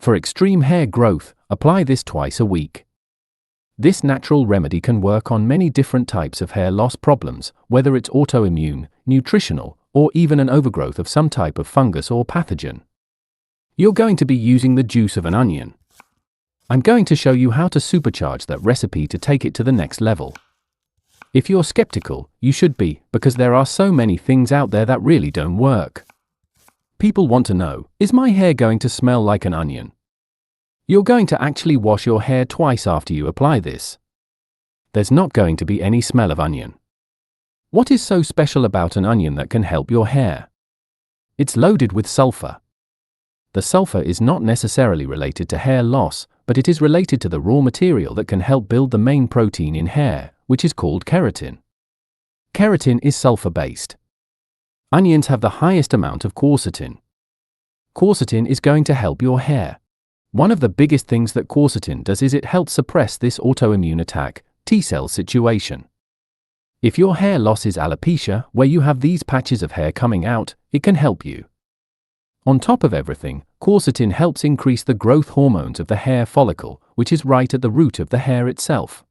For extreme hair growth, apply this twice a week. This natural remedy can work on many different types of hair loss problems, whether it's autoimmune, nutritional, or even an overgrowth of some type of fungus or pathogen. You're going to be using the juice of an onion. I'm going to show you how to supercharge that recipe to take it to the next level. If you're skeptical, you should be, because there are so many things out there that really don't work. People want to know, is my hair going to smell like an onion? You're going to actually wash your hair twice after you apply this. There's not going to be any smell of onion. What is so special about an onion that can help your hair? It's loaded with sulfur. The sulfur is not necessarily related to hair loss, but it is related to the raw material that can help build the main protein in hair, which is called keratin. Keratin is sulfur-based. Onions have the highest amount of quercetin. Quercetin is going to help your hair. One of the biggest things that quercetin does is it helps suppress this autoimmune attack, T-cell situation. If your hair loss is alopecia, where you have these patches of hair coming out, it can help you. On top of everything, quercetin helps increase the growth hormones of the hair follicle, which is right at the root of the hair itself.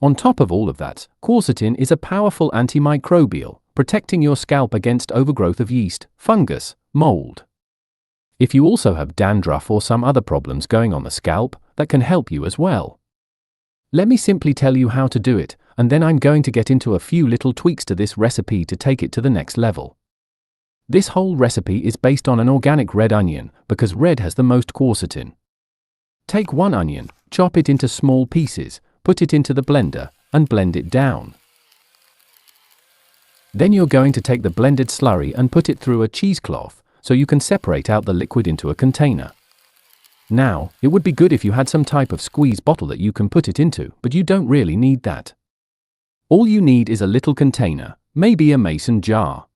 On top of all of that, quercetin is a powerful antimicrobial, protecting your scalp against overgrowth of yeast, fungus, mold. If you also have dandruff or some other problems going on the scalp, that can help you as well. Let me simply tell you how to do it, and then I'm going to get into a few little tweaks to this recipe to take it to the next level. This whole recipe is based on an organic red onion, because red has the most quercetin. Take one onion, chop it into small pieces, put it into the blender, and blend it down. Then you're going to take the blended slurry and put it through a cheesecloth, so you can separate out the liquid into a container. Now, it would be good if you had some type of squeeze bottle that you can put it into, but you don't really need that. All you need is a little container, maybe a mason jar.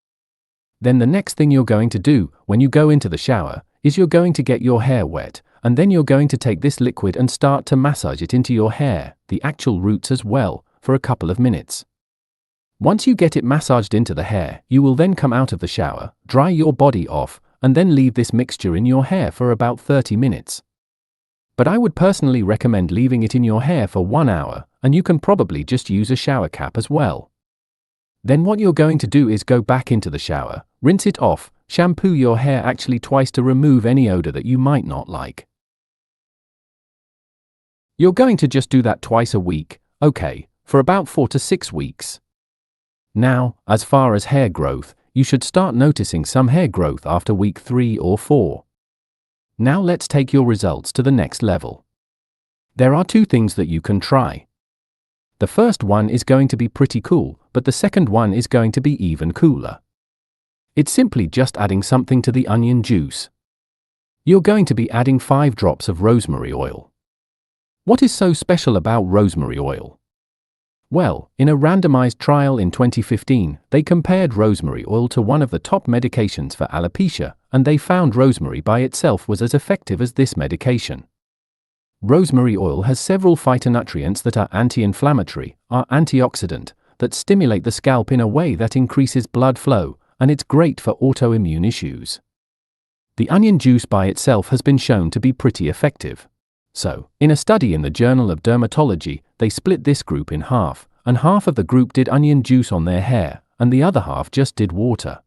Then the next thing you're going to do, when you go into the shower, is you're going to get your hair wet, and then you're going to take this liquid and start to massage it into your hair, the actual roots as well, for a couple of minutes. Once you get it massaged into the hair, you will then come out of the shower, dry your body off, and then leave this mixture in your hair for about 30 minutes. But I would personally recommend leaving it in your hair for 1 hour, and you can probably just use a shower cap as well. Then what you're going to do is go back into the shower, rinse it off, shampoo your hair actually twice to remove any odor that you might not like. You're going to just do that twice a week, okay, for about 4 to 6 weeks. Now, as far as hair growth, you should start noticing some hair growth after week 3 or 4. Now let's take your results to the next level. There are 2 things that you can try. The first one is going to be pretty cool, but the second one is going to be even cooler. It's simply just adding something to the onion juice. You're going to be adding 5 drops of rosemary oil. What is so special about rosemary oil? Well, in a randomized trial in 2015, they compared rosemary oil to one of the top medications for alopecia, and they found rosemary by itself was as effective as this medication. Rosemary oil has several phytonutrients that are anti-inflammatory, are antioxidant, that stimulate the scalp in a way that increases blood flow, and it's great for autoimmune issues. The onion juice by itself has been shown to be pretty effective. So, in a study in the Journal of Dermatology, they split this group in half, and half of the group did onion juice on their hair, and the other half just did water.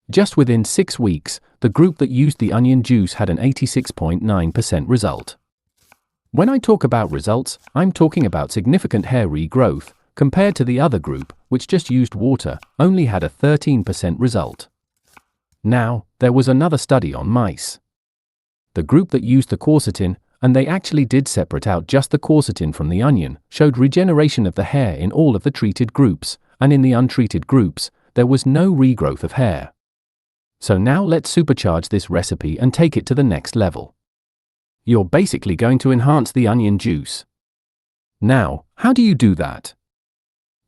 Just within 6 weeks, the group that used the onion juice had an 86.9% result. When I talk about results, I'm talking about significant hair regrowth, compared to the other group, which just used water, only had a 13% result. Now, there was another study on mice. The group that used the quercetin, and they actually did separate out just the quercetin from the onion, showed regeneration of the hair in all of the treated groups, and in the untreated groups, there was no regrowth of hair. So now let's supercharge this recipe and take it to the next level. You're basically going to enhance the onion juice. Now, how do you do that?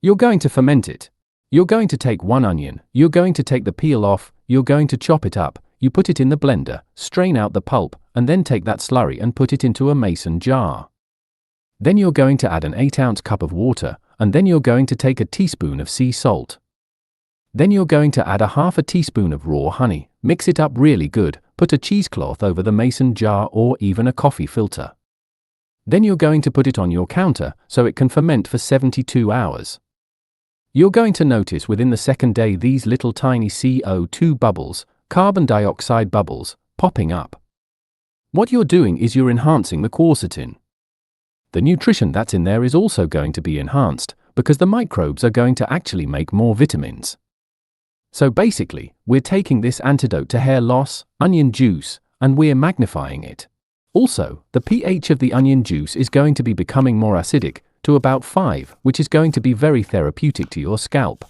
You're going to ferment it. You're going to take one onion, you're going to take the peel off, you're going to chop it up, you put it in the blender, strain out the pulp, and then take that slurry and put it into a mason jar. Then you're going to add an 8-ounce cup of water, and then you're going to take a teaspoon of sea salt. Then you're going to add a half a teaspoon of raw honey, mix it up really good, put a cheesecloth over the mason jar or even a coffee filter. Then you're going to put it on your counter so it can ferment for 72 hours. You're going to notice within the second day these little tiny CO2 bubbles, carbon dioxide bubbles, popping up. What you're doing is you're enhancing the quercetin. The nutrition that's in there is also going to be enhanced, because the microbes are going to actually make more vitamins. So basically, we're taking this antidote to hair loss, onion juice, and we're magnifying it. Also, the pH of the onion juice is going to be becoming more acidic, to about 5, which is going to be very therapeutic to your scalp.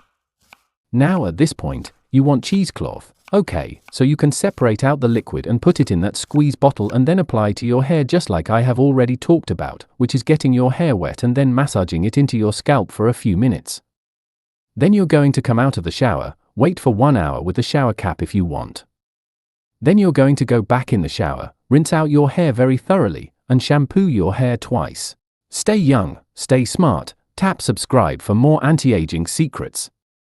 Now at this point, you want cheesecloth. Okay, so you can separate out the liquid and put it in that squeeze bottle and then apply to your hair just like I have already talked about, which is getting your hair wet and then massaging it into your scalp for a few minutes. Then you're going to come out of the shower, wait for 1 hour with the shower cap if you want. Then you're going to go back in the shower, rinse out your hair very thoroughly, and shampoo your hair twice. Stay young, stay smart, tap subscribe for more anti-aging secrets.